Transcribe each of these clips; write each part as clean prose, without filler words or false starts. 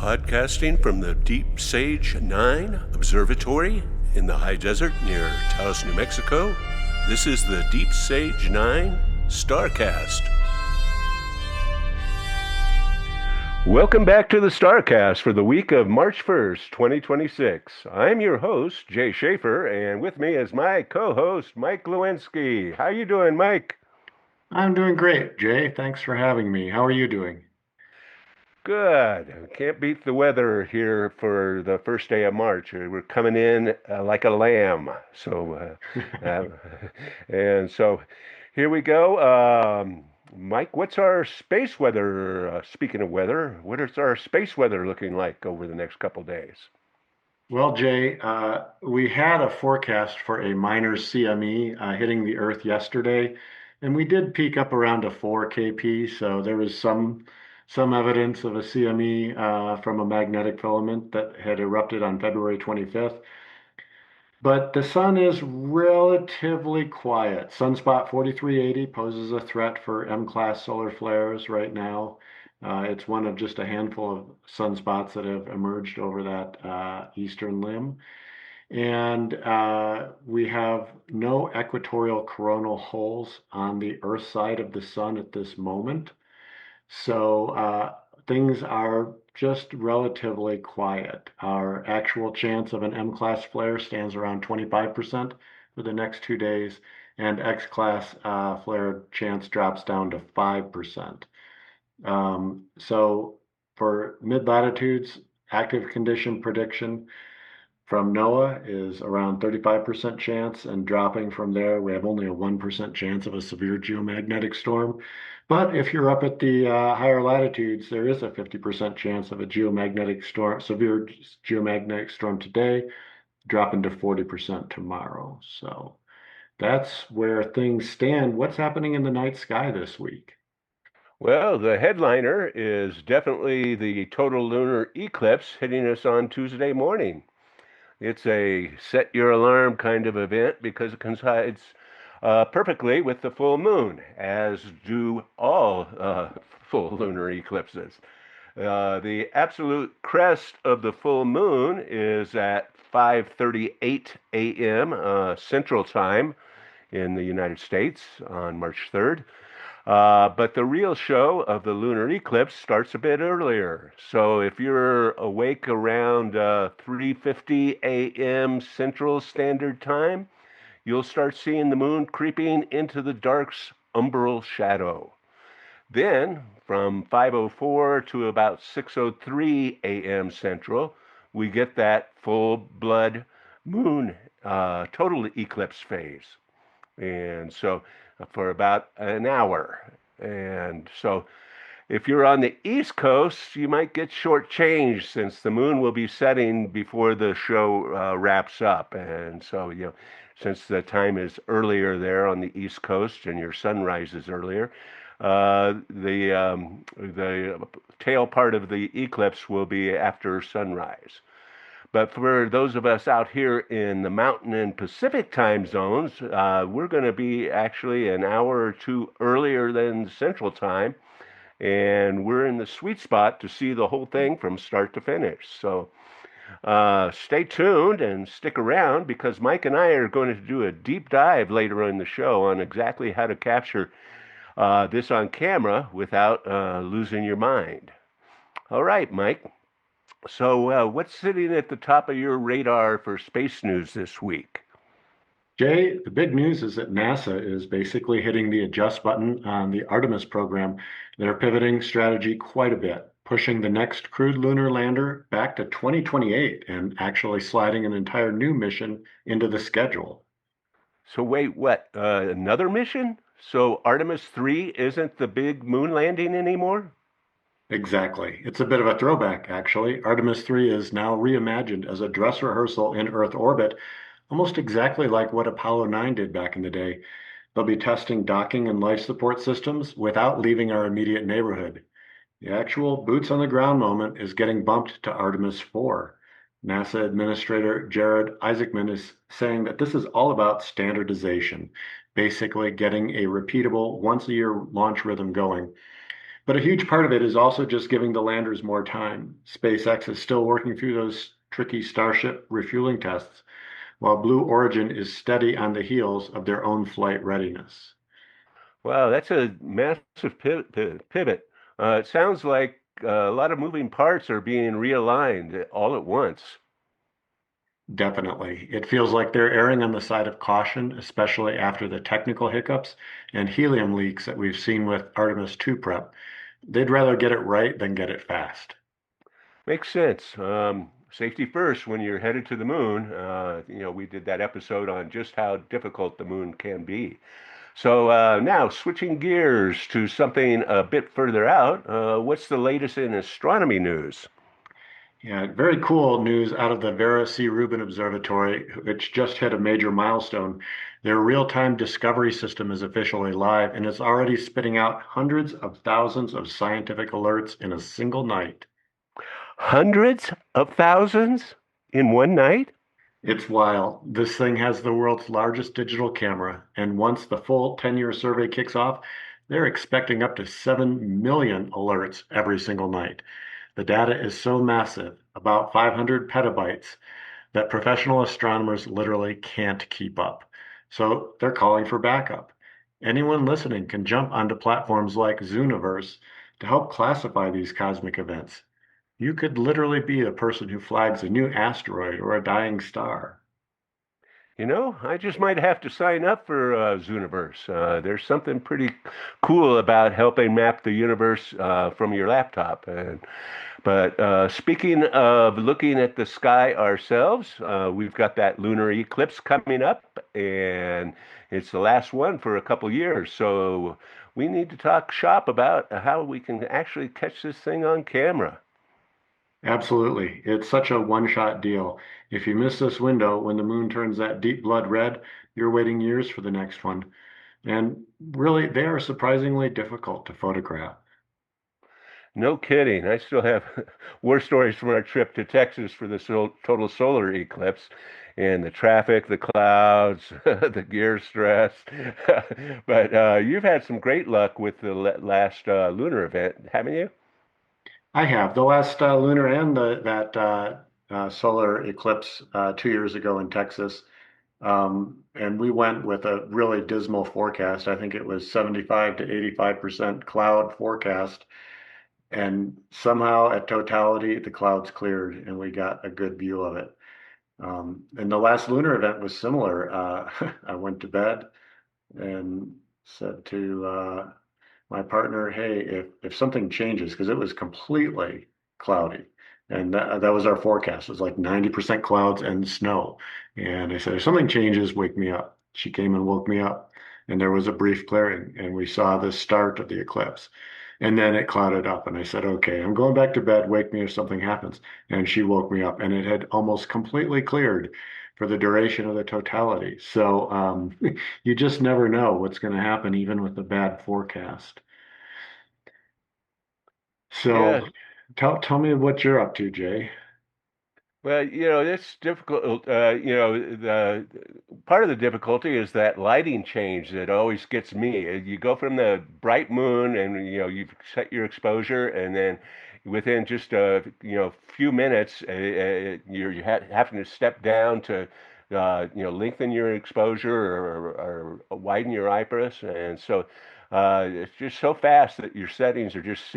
Podcasting from the Deep Sage 9 Observatory in the high desert near Taos, New Mexico, this is the Deep Sage 9 Starcast. Welcome back to the Starcast for the week of March 1st, 2026. I'm your host, Jay Shaffer, and with me is my co-host, Mike Lewinski. How you doing, Mike? I'm doing great, Jay. Thanks for having me. How are you doing? Good. Can't beat the weather here for the first day of March. We're coming in like a lamb. And so here we go. Mike, what's our space weather? Speaking of weather, what is our space weather looking like over the next couple days? Well, Jay, we had a forecast for a minor CME hitting the Earth yesterday, and we did peak up around a 4 kp. So there was some evidence of a CME from a magnetic filament that had erupted on February 25th. But the sun is relatively quiet. Sunspot 4380 poses a threat for M-class solar flares right now. It's one of just a handful of sunspots that have emerged over that eastern limb. And we have no equatorial coronal holes on the Earth side of the sun at this moment. So things are just relatively quiet. Our actual chance of an M-class flare stands around 25% for the next 2 days, and X-class flare chance drops down to 5%. So for mid-latitudes, active condition prediction from NOAA is around 35% chance, and dropping from there, we have only a 1% chance of a severe geomagnetic storm. But if you're up at the higher latitudes, there is a 50% chance of a geomagnetic storm, severe geomagnetic storm today, dropping to 40% tomorrow. So that's where things stand. What's happening in the night sky this week? Well, the headliner is definitely the total lunar eclipse hitting us on Tuesday morning. It's a set your alarm kind of event because it coincides perfectly with the full moon, as do all full lunar eclipses. The absolute crest of the full moon is at 5:38 a.m. Central Time in the United States on March 3rd. But the real show of the lunar eclipse starts a bit earlier. So if you're awake around 3:50 a.m. Central Standard Time, you'll start seeing the moon creeping into the dark's umbral shadow. Then, from 5:04 to about 6:03 a.m. Central, we get that full blood moon total eclipse phase. And so for about an hour. And so if you're on the East Coast, you might get shortchanged since the moon will be setting before the show wraps up. And so, since the time is earlier there on the East Coast and your sunrise is earlier, the tail part of the eclipse will be after sunrise. But for those of us out here in the Mountain and Pacific time zones, we're going to be actually an hour or two earlier than Central Time, and we're in the sweet spot to see the whole thing from start to finish. So stay tuned and stick around because Mike and I are going to do a deep dive later in the show on exactly how to capture this on camera without losing your mind. All right, Mike. So, what's sitting at the top of your radar for space news this week? Jay, the big news is that NASA is basically hitting the adjust button on the Artemis program. They're pivoting strategy quite a bit, pushing the next crewed lunar lander back to 2028 and actually sliding an entire new mission into the schedule. So, wait, what? Another mission? So, Artemis 3 isn't the big moon landing anymore? Exactly. It's a bit of a throwback, actually. Artemis 3 is now reimagined as a dress rehearsal in Earth orbit, almost exactly like what Apollo 9 did back in the day. They'll be testing docking and life support systems without leaving our immediate neighborhood. The actual boots on the ground moment is getting bumped to Artemis 4. NASA Administrator Jared Isaacman is saying that this is all about standardization, basically getting a repeatable once a year launch rhythm going. But a huge part of it is also just giving the landers more time. SpaceX is still working through those tricky Starship refueling tests, while Blue Origin is steady on the heels of their own flight readiness. Wow, that's a massive pivot. It sounds like a lot of moving parts are being realigned all at once. Definitely. It feels like they're erring on the side of caution, especially after the technical hiccups and helium leaks that we've seen with Artemis 2 prep. They'd rather get it right than get it fast. Makes sense. Safety first when you're headed to the moon. We did that episode on just how difficult the moon can be. So now switching gears to something a bit further out. What's the latest in astronomy news? Yeah, very cool news out of the Vera C. Rubin Observatory, which just hit a major milestone. Their real-time discovery system is officially live and it's already spitting out hundreds of thousands of scientific alerts in a single night. Hundreds of thousands in one night? It's wild. This thing has the world's largest digital camera, and once the full 10-year survey kicks off, they're expecting up to 7 million alerts every single night. The data is so massive, about 500 petabytes, that professional astronomers literally can't keep up. So they're calling for backup. Anyone listening can jump onto platforms like Zooniverse to help classify these cosmic events. You could literally be the person who flags a new asteroid or a dying star. I just might have to sign up for Zooniverse. There's something pretty cool about helping map the universe from your laptop. But speaking of looking at the sky ourselves, we've got that lunar eclipse coming up, and it's the last one for a couple years. So we need to talk shop about how we can actually catch this thing on camera. Absolutely. It's such a one-shot deal. If you miss this window when the moon turns that deep blood red, you're waiting years for the next one. And really, they are surprisingly difficult to photograph. No kidding. I still have war stories from our trip to Texas for the total solar eclipse and the traffic, the clouds, the gear stress. But you've had some great luck with the last lunar event, haven't you? I have the last lunar and that solar eclipse 2 years ago in Texas. And we went with a really dismal forecast. I think it was 75 to 85% cloud forecast. And somehow at totality, the clouds cleared and we got a good view of it. And the last lunar event was similar. I went to bed and said to my partner, "Hey, if something changes, because it was completely cloudy, and that was our forecast. It was like 90% clouds and snow." And I said, "If something changes, wake me up." She came and woke me up, and there was a brief clearing, and we saw the start of the eclipse. And then it clouded up, and I said, "Okay, I'm going back to bed. Wake me if something happens." And she woke me up, and it had almost completely cleared for the duration of the totality. So you just never know what's going to happen, even with the bad forecast. So Yeah, tell me what you're up to, Jay. well, it's difficult. The part of the difficulty is that lighting change that always gets me. You go from the bright moon, and you've set your exposure, and then within just a few minutes, you're having to step down to lengthen your exposure or widen your iris, and so. It's just so fast that your settings are just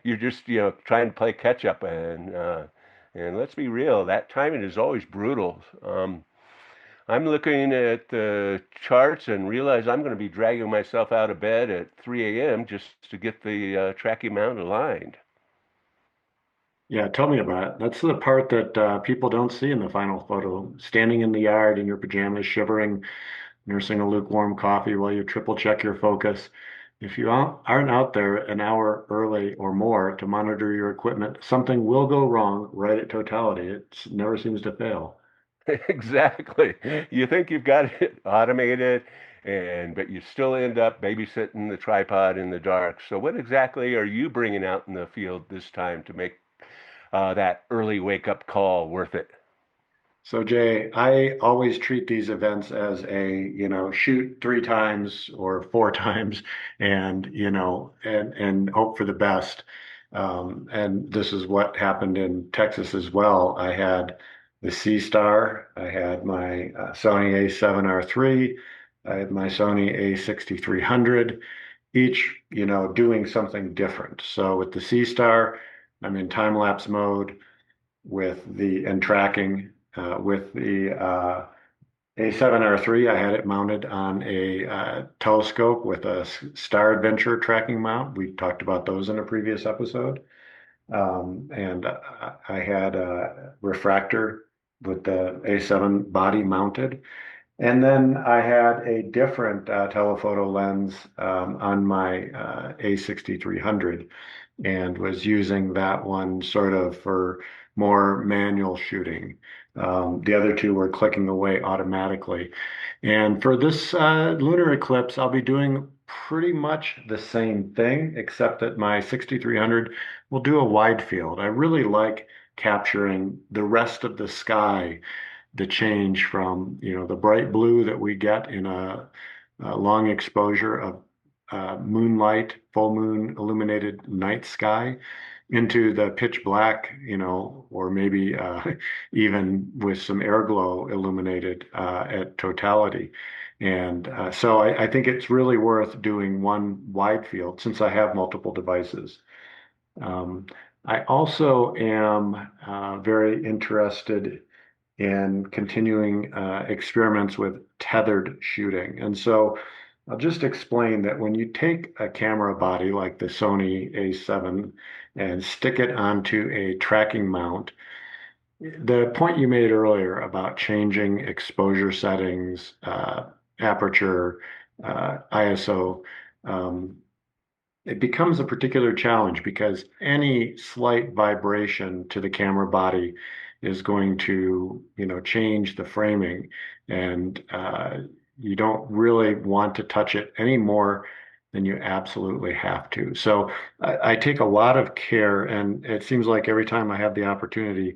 you're just trying to play catch up and let's be real, that timing is always brutal. I'm looking at the charts and realize I'm going to be dragging myself out of bed at 3 a.m. just to get the tracking mount aligned. Yeah, tell me about it. That's the part that people don't see in the final photo. Standing in the yard in your pajamas, shivering, nursing a lukewarm coffee while you triple check your focus. If you aren't out there an hour early or more to monitor your equipment, something will go wrong right at totality. It never seems to fail. Exactly. You think you've got it automated, but you still end up babysitting the tripod in the dark. So, what exactly are you bringing out in the field this time to make that early wake up call worth it? So Jay, I always treat these events as shoot three times or four times and hope for the best. And this is what happened in Texas as well. I had the Sea Star, I had my Sony A7R3, I had my Sony A6300, each, doing something different. So with the Sea Star, I'm in time lapse mode with the and tracking with the A7R3. I had it mounted on a telescope with a Star Adventure tracking mount. We talked about those in a previous episode. And I had a refractor with the A7 body mounted. And then I had a different telephoto lens on my A6300 and was using that one sort of for more manual shooting. The other two were clicking away automatically. And for this lunar eclipse, I'll be doing pretty much the same thing, except that my 6300 will do a wide field. I really like capturing the rest of the sky, the change from, the bright blue that we get in a long exposure of moonlight, full moon illuminated night sky into the pitch black, or maybe even with some air glow illuminated at totality. And so I think it's really worth doing one wide field since I have multiple devices. Um, I also am very interested in continuing experiments with tethered shooting. And so I'll just explain that when you take a camera body like the Sony A7 and stick it onto a tracking mount, the point you made earlier about changing exposure settings, aperture, ISO, um, it becomes a particular challenge because any slight vibration to the camera body is going to, change the framing, and you don't really want to touch it any more than you absolutely have to. So I take a lot of care, and it seems like every time I have the opportunity,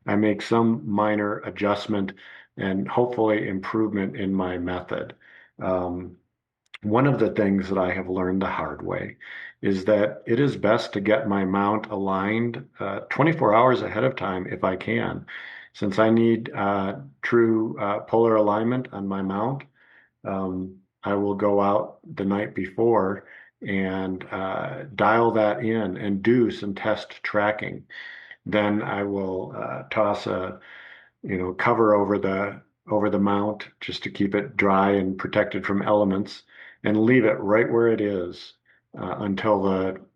I make some minor adjustment and hopefully improvement in my method. Um, One of the things that I have learned the hard way is that it is best to get my mount aligned 24 hours ahead of time if I can. Since I need true polar alignment on my mount, I will go out the night before and dial that in and do some test tracking. Then I will toss a cover over the mount just to keep it dry and protected from elements, and leave it right where it is until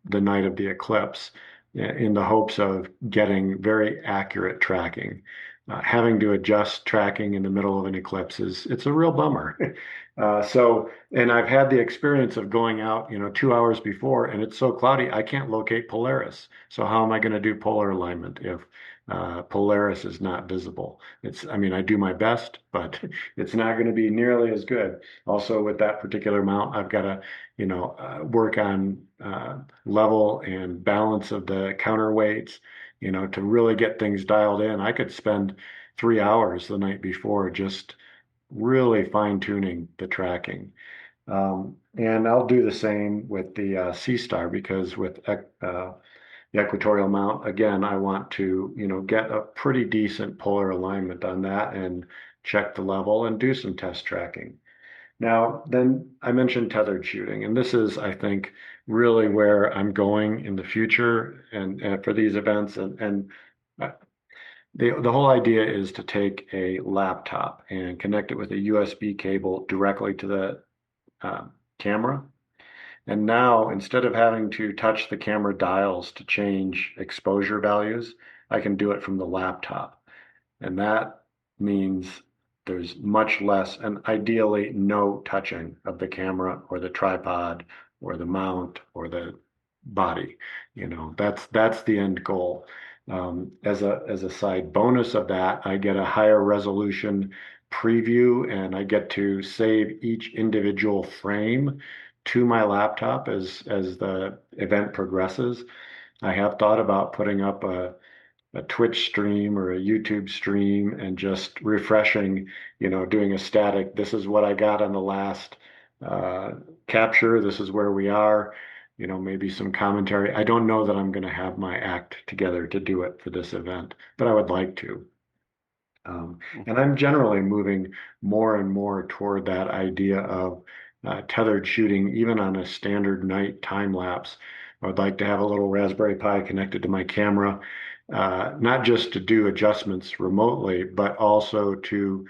the night of the eclipse, in the hopes of getting very accurate tracking. Having to adjust tracking in the middle of an eclipse is it's a real bummer. And I've had the experience of going out, 2 hours before, and it's so cloudy I can't locate Polaris. So how am I going to do polar alignment if Polaris is not visible? I mean, I do my best, but it's not going to be nearly as good. Also, with that particular mount, I've got to, work on level and balance of the counterweights, to really get things dialed in. I could spend 3 hours the night before just really fine tuning the tracking. And I'll do the same with the Sea Star because with the equatorial mount, again, I want to, get a pretty decent polar alignment on that and check the level and do some test tracking. Now, then I mentioned tethered shooting, and this is, I think, really where I'm going in the future and for these events. And uh, the whole idea is to take a laptop and connect it with a USB cable directly to the uh, camera. And now, instead of having to touch the camera dials to change exposure values, I can do it from the laptop. And that means there's much less and ideally no touching of the camera or the tripod or the mount or the body. That's the end goal. As a side bonus of that, I get a higher resolution preview and I get to save each individual frame to my laptop as the event progresses. I have thought about putting up a Twitch stream or a YouTube stream and just refreshing, doing a static. This is what I got on the last uh, capture. This is where we are. Maybe some commentary. I don't know that I'm going to have my act together to do it for this event, but I would like to. And I'm generally moving more and more toward that idea of tethered shooting, even on a standard night time lapse. I would like to have a little Raspberry Pi connected to my camera, not just to do adjustments remotely, but also to,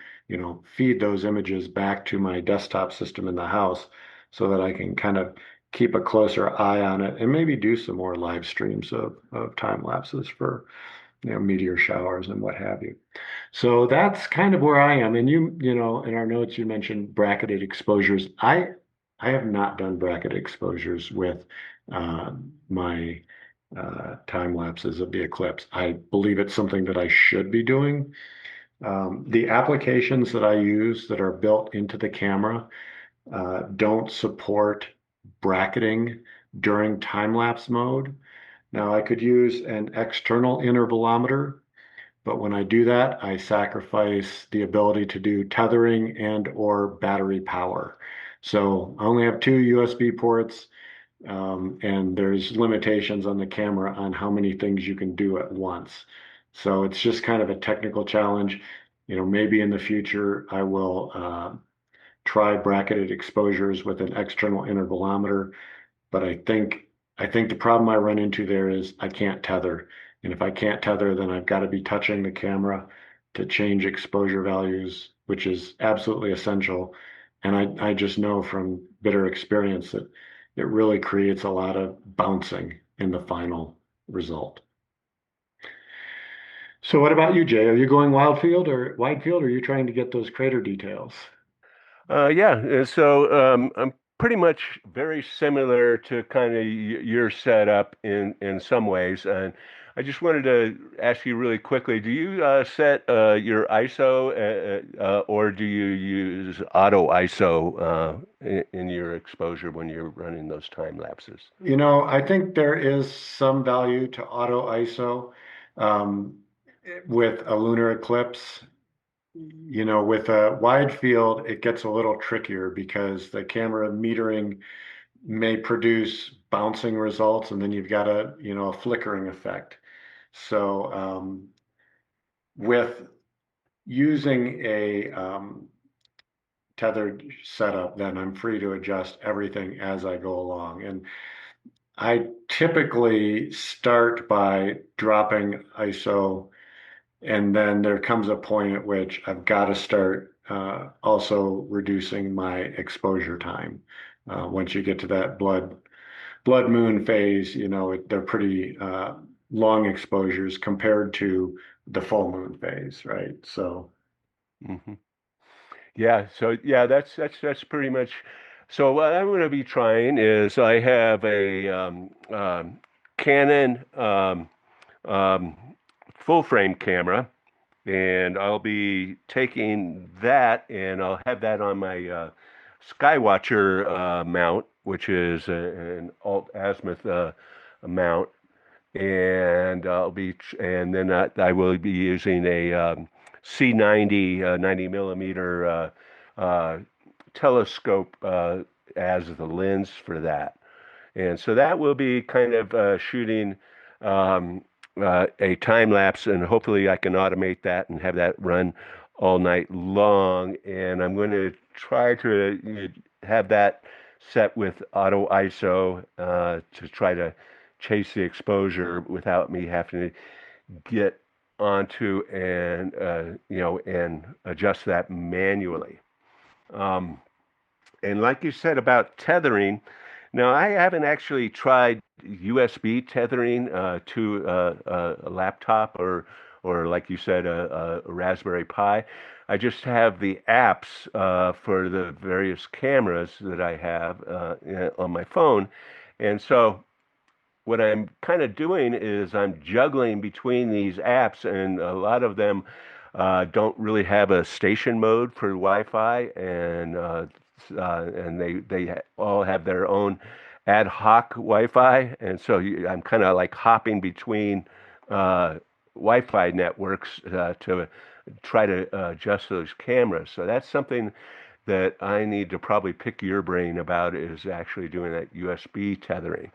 feed those images back to my desktop system in the house so that I can kind of keep a closer eye on it and maybe do some more live streams of time lapses for, meteor showers and what have you. So that's kind of where I am. And in our notes, you mentioned bracketed exposures. I have not done bracketed exposures with my time lapses of the eclipse. I believe it's something that I should be doing. The applications that I use that are built into the camera don't support bracketing during time lapse mode. Now, I could use an external intervalometer, but when I do that, I sacrifice the ability to do tethering and or battery power. So I only have two USB ports, and there's limitations on the camera on how many things you can do at once. So it's just kind of a technical challenge. Maybe in the future I will try bracketed exposures with an external intervalometer, but I think the problem I run into there is I can't tether. And if I can't tether, then I've got to be touching the camera to change exposure values, which is absolutely essential. And I just know from bitter experience that it really creates a lot of bouncing in the final result. So what about you, Jay? Are you going wide field, or are you trying to get those crater details? Yeah, so I'm pretty much very similar to kind of your setup in some ways, and I just wanted to ask you really quickly: do you set your ISO, or do you use auto ISO in your exposure when you're running those time lapses? I think there is some value to auto ISO um, with a lunar eclipse. With a wide field, it gets a little trickier because the camera metering may produce bouncing results, and then you've got a flickering effect. So with using a tethered setup, then I'm free to adjust everything as I go along. And I typically start by dropping ISO, and then there comes a point at which I've got to start also reducing my exposure time. Once you get to that blood moon phase, they're pretty long exposures compared to the full moon phase, right? So, Hmm. Yeah, so yeah, that's pretty much. So what I'm going to be trying is I have a Canon um, full frame camera, and I'll be taking that and I'll have that on my Skywatcher mount, which is an alt azimuth mount, and and then I will be using a C90 90 millimeter uh, telescope as the lens for that. And so that will be kind of shooting um, a time lapse, and hopefully I can automate that and have that run all night long. And I'm going to try to have that set with auto ISO to try to chase the exposure without me having to get onto and and adjust that manually. Um, and like you said about tethering, now I haven't actually tried USB tethering to a laptop or like you said, a Raspberry Pi. I just have the apps for the various cameras that I have on my phone. And so what I'm kind of doing is I'm juggling between these apps, and a lot of them don't really have a station mode for Wi-Fi, and they all have their own ad hoc Wi-Fi, and so I'm kind of like hopping between uh, Wi-Fi networks to try to adjust those cameras. So that's something that I need to probably pick your brain about, is actually doing that USB tethering.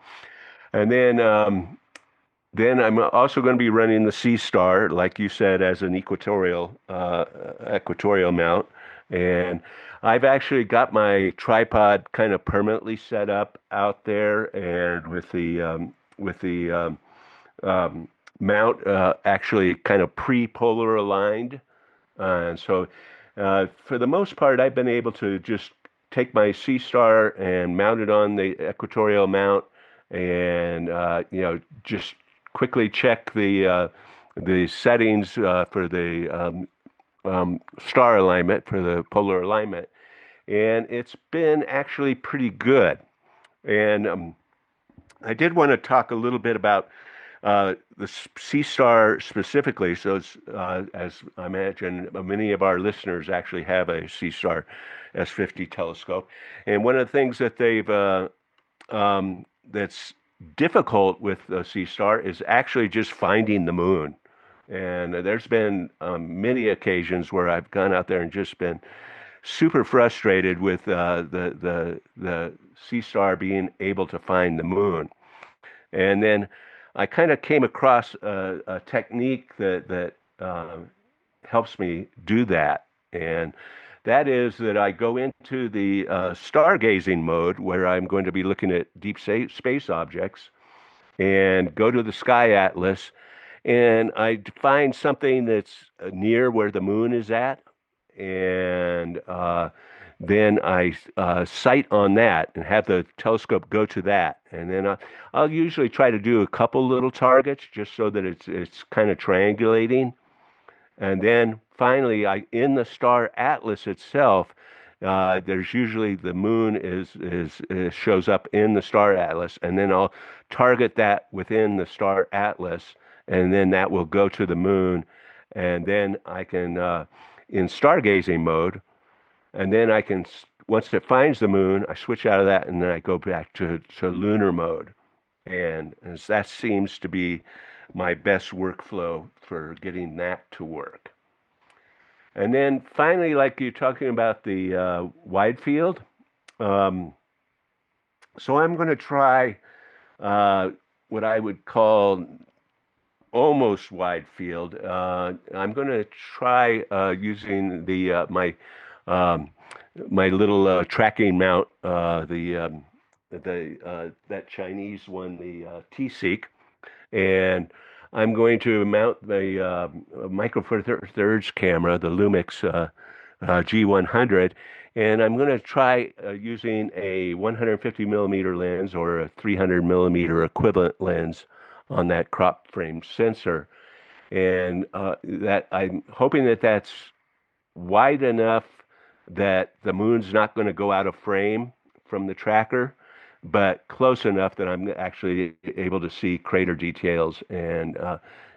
And then I'm also going to be running the Sea Star, like you said, as an equatorial mount. And I've actually got my tripod kind of permanently set up out there, and with the mount actually kind of pre-polar aligned. And so, for the most part, I've been able to just take my Sea Star and mount it on the equatorial mount, and just quickly check the settings for the star alignment, for the polar alignment, and it's been actually pretty good. And I did want to talk a little bit about the Sea Star specifically. So, as I imagine, many of our listeners actually have a Sea Star S50 telescope, and one of the things that that's difficult with the Sea Star is actually just finding the moon. And there's been many occasions where I've gone out there and just been super frustrated with the Sea Star being able to find the moon. And then I kind of came across a technique that helps me do that, and that is that I go into the stargazing mode, where I'm going to be looking at deep space objects, and go to the sky atlas, and I find something that's near where the moon is at, and then I sight on that and have the telescope go to that, and then I'll usually try to do a couple little targets just so that it's kind of triangulating, and then finally, in the star atlas itself, there's usually the moon is shows up in the star atlas, and then I'll target that within the star atlas, and then that will go to the moon, and then I can in stargazing mode, and then I can, once it finds the moon, I switch out of that, and then I go back to lunar mode, and as that seems to be my best workflow for getting that to work. And then finally, like you're talking about the wide field, um, so I'm going to try what I would call almost wide field. I'm going to try using the um, my little tracking mount, the that Chinese one, the T-Seek, and I'm going to mount the Micro Four Thirds camera, the Lumix G100, and I'm going to try using a 150 millimeter lens or a 300 millimeter equivalent lens on that crop frame sensor, and that I'm hoping that that's wide enough that the moon's not going to go out of frame from the tracker, but close enough that I'm actually able to see crater details and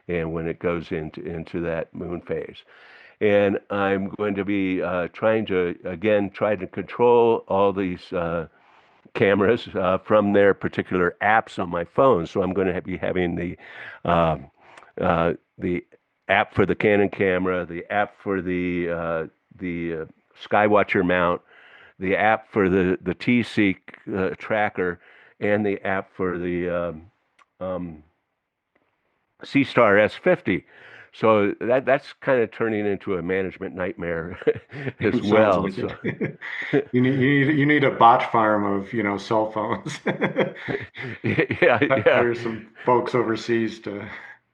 when it goes into that moon phase. And I'm going to be trying to again try to control all these cameras from their particular apps on my phone. So I'm going to be having um, the app for the Canon camera, the app for the Skywatcher mount, the app for the T-Seek tracker, and the app for the Sea Star S50. So that's kind of turning into a management nightmare as Sounds well. like So it. You need a bot farm of, cell phones. yeah, yeah. Hire some folks overseas to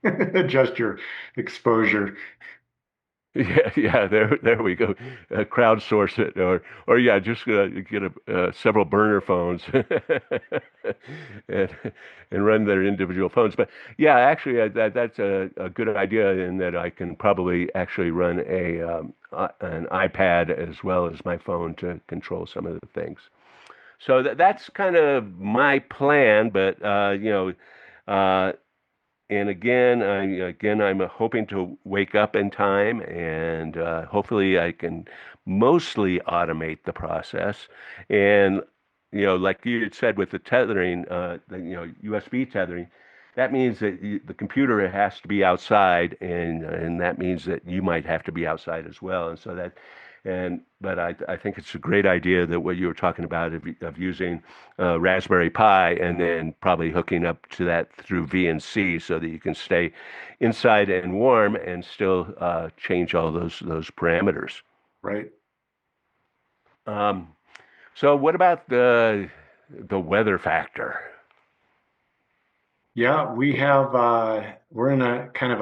adjust your exposure. Yeah, yeah, there we go. Crowdsource it, or yeah, just get several burner phones and and run their individual phones. But yeah, actually, that's a good idea in that I can probably actually run an iPad as well as my phone to control some of the things. So that's kind of my plan. But uh, and I'm hoping to wake up in time, and hopefully I can mostly automate the process. And like you had said with the tethering, USB tethering, that means that the computer has to be outside, and that means that you might have to be outside as well. And so that, and but I think it's a great idea that what you were talking about of using Raspberry Pi and then probably hooking up to that through VNC so that you can stay inside and warm and still change all those parameters. right? Um, so what about the weather factor? Yeah, we're in a kind of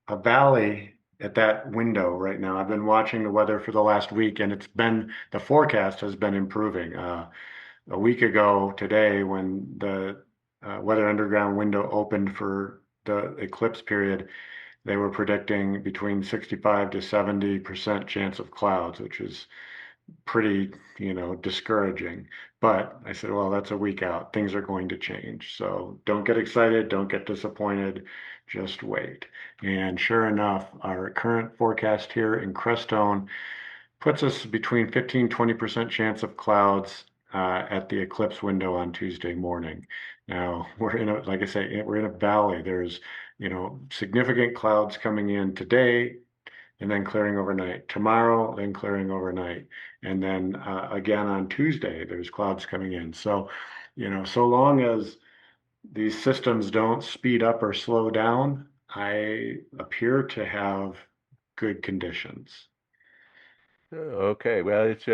a valley at that window right now. I've been watching the weather for the last week, and the forecast has been improving. A week ago today, when the Weather Underground window opened for the eclipse period, they were predicting between 65 to 70% chance of clouds, which is pretty, discouraging. But I said, well, that's a week out. Things are going to change. So don't get excited. Don't get disappointed. Just wait. And sure enough, our current forecast here in Crestone puts us between 15-20% chance of clouds at the eclipse window on Tuesday morning. Now, like I say, we're in a valley. There's, significant clouds coming in today and then clearing overnight. Tomorrow, then clearing overnight. And then again on Tuesday, there's clouds coming in. So, so long as these systems don't speed up or slow down, I appear to have good conditions. Okay, well, it's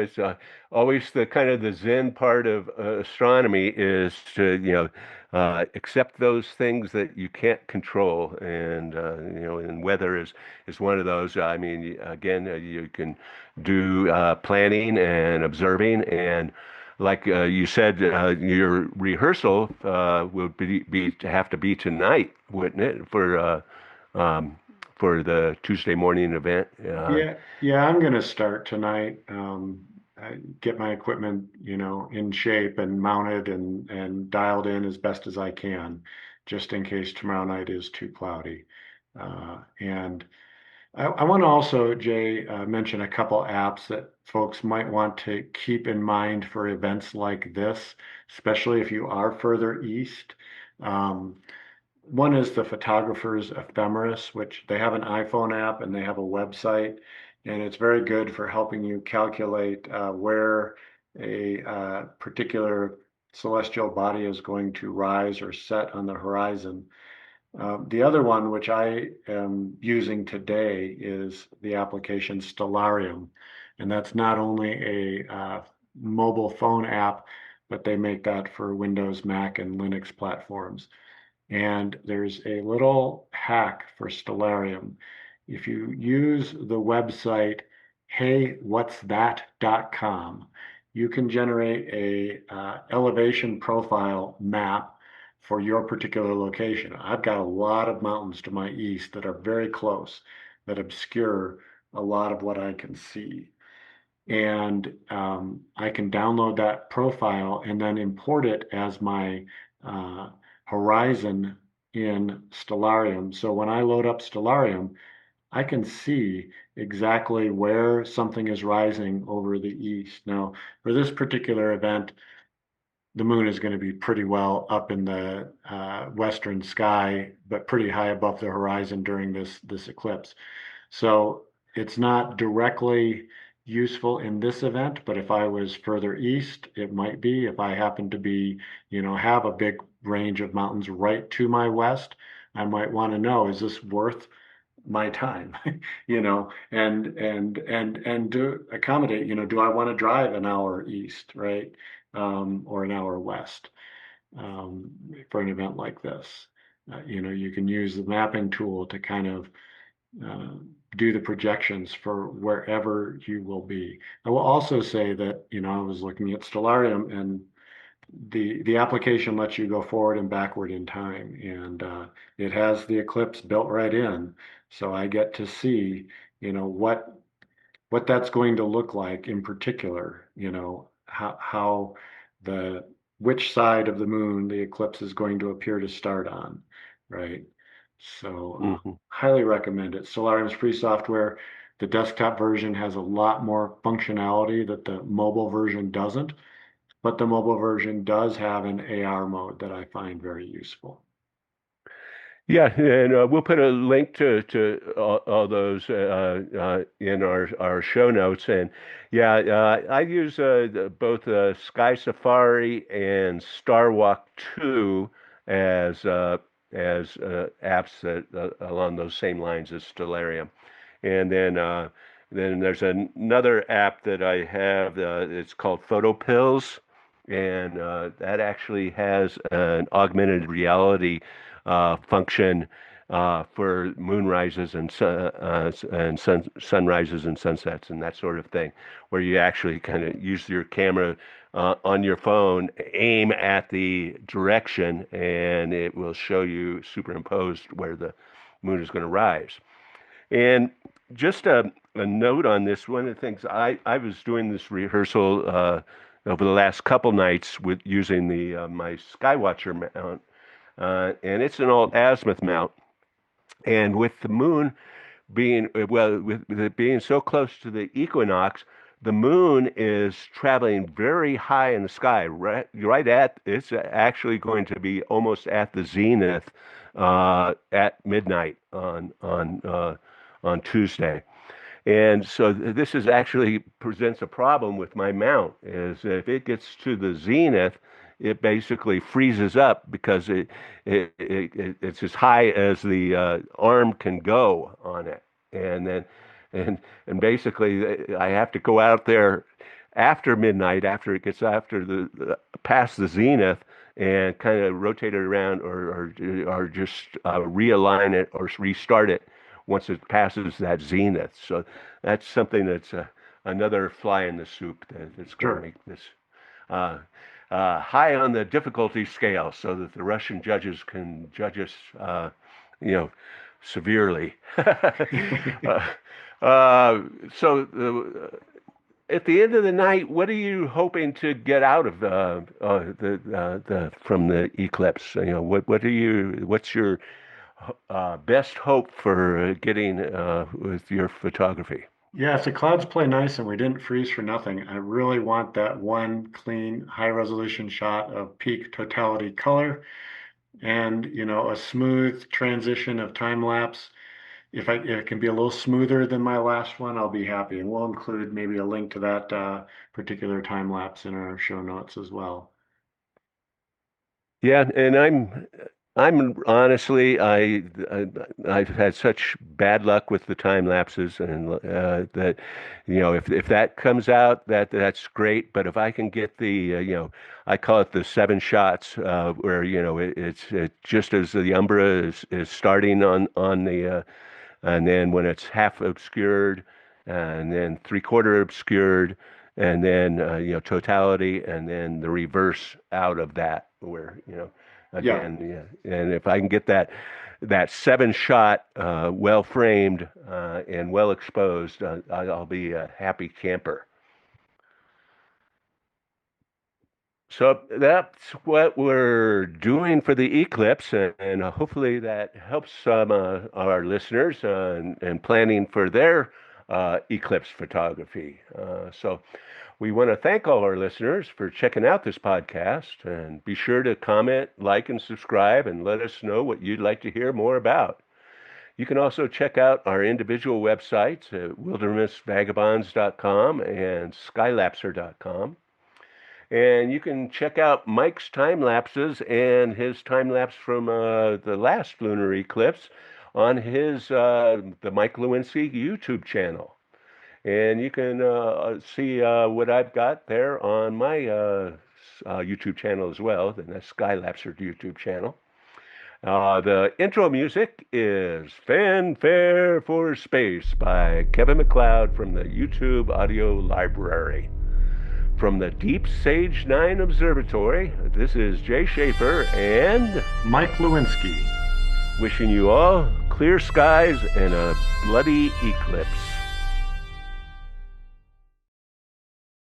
always the kind of the Zen part of astronomy is to accept those things that you can't control, and and weather is one of those. I mean, again, you can do planning and observing, and like you said, your rehearsal would be to have to be tonight, wouldn't it, um, for the Tuesday morning event? Yeah, I'm gonna start tonight. Get my equipment, in shape and mounted and dialed in as best as I can, just in case tomorrow night is too cloudy. And I want to also, Jay, mention a couple apps that folks might want to keep in mind for events like this, especially if you are further east. Um, One is the photographer's Ephemeris, which they have an iPhone app and they have a website, and it's very good for helping you calculate where a particular celestial body is going to rise or set on the horizon. The other one, which I am using today, is the application Stellarium, and that's not only a mobile phone app, but they make that for Windows, Mac, and Linux platforms. And there's a little hack for Stellarium. If you use the website heywhatsthat.com, you can generate a elevation profile map for your particular location. I've got a lot of mountains to my east that are very close, that obscure a lot of what I can see. And I can download that profile and then import it as my uh, horizon in Stellarium. So when I load up Stellarium, I can see exactly where something is rising over the east. Now, for this particular event, the moon is going to be pretty well up in the western sky, but pretty high above the horizon during this eclipse. So it's not directly useful in this event, but if I was further east, it might be. If I happen to be, have a big range of mountains right to my west, I might want to know, is this worth my time? And do accommodate, do I want to drive an hour east, right? Or an hour west, um, for an event like this? You can use the mapping tool to kind of uh, do the projections for wherever you will be. I will also say that, I was looking at Stellarium, and the application lets you go forward and backward in time, and it has the eclipse built right in. So I get to see, what that's going to look like in particular, how the which side of the moon the eclipse is going to appear to start on, right? So Hmm. highly recommend it. Solarium's free software. The desktop version has a lot more functionality that the mobile version doesn't, but the mobile version does have an AR mode that I find very useful. Yeah, and we'll put a link to all those in our show notes. And yeah, I use both Sky Safari and Starwalk 2 as uh, as apps that along those same lines as Stellarium. And then there's another app that I have. It's called Photo Pills, and that actually has an augmented reality function for moonrises and sunrises and sunsets and that sort of thing, where you actually kind of use your camera on your phone, aim at the direction, and it will show you superimposed where the moon is going to rise. And just a note on this, one of the things I was doing this rehearsal over the last couple nights with using the my Skywatcher mount, and it's an old azimuth mount. And with the moon being, well, with it being so close to the equinox, the moon is traveling very high in the sky, right at, it's actually going to be almost at the zenith at midnight on Tuesday. And so this is actually presents a problem with my mount is if it gets to the zenith, it basically freezes up because it's as high as the arm can go on it. And then and basically I have to go out there after midnight, after it gets after the past the zenith, and kind of rotate it around or just realign it or restart it once it passes that zenith. So that's something that's another fly in the soup that's going to Sure. make this uh, high on the difficulty scale, so that the Russian judges can judge us, you know, severely. uh, so at the end of the night, what are you hoping to get out of the from the eclipse? You know, what's your best hope for getting with your photography? Yeah, if the clouds play nice and we didn't freeze for nothing, I really want that one clean, high resolution shot of peak totality color and, a smooth transition of time lapse. If it can be a little smoother than my last one, I'll be happy. And we'll include maybe a link to that particular time lapse in our show notes as well. Yeah, and I'm honestly I've had such bad luck with the time lapses and that if that comes out that's great, but if I can get the I call it the seven shots where it's just as the umbra is starting on the and then when it's half obscured, and then three-quarter obscured, and then totality, and then the reverse out of that, where Yeah. again, yeah. And if I can get that seven shot well framed and well exposed, I'll be a happy camper. So that's what we're doing for the eclipse, and hopefully that helps some our listeners and planning for their eclipse photography. So we want to thank all our listeners for checking out this podcast, and be sure to comment, like, and subscribe, and let us know what you'd like to hear more about. You can also check out our individual websites at wildernessvagabonds.com and skylapser.com. And you can check out Mike's time lapses and his time lapse from the last lunar eclipse on his the Mike Lewinski YouTube channel. And you can see what I've got there on my YouTube channel as well, the Skylapser YouTube channel. The intro music is Fanfare for Space by Kevin MacLeod from the YouTube Audio Library. From the Deep Sage 9 Observatory, this is Jay Shaffer and Mike Lewinski. wishing you all clear skies and a bloody eclipse.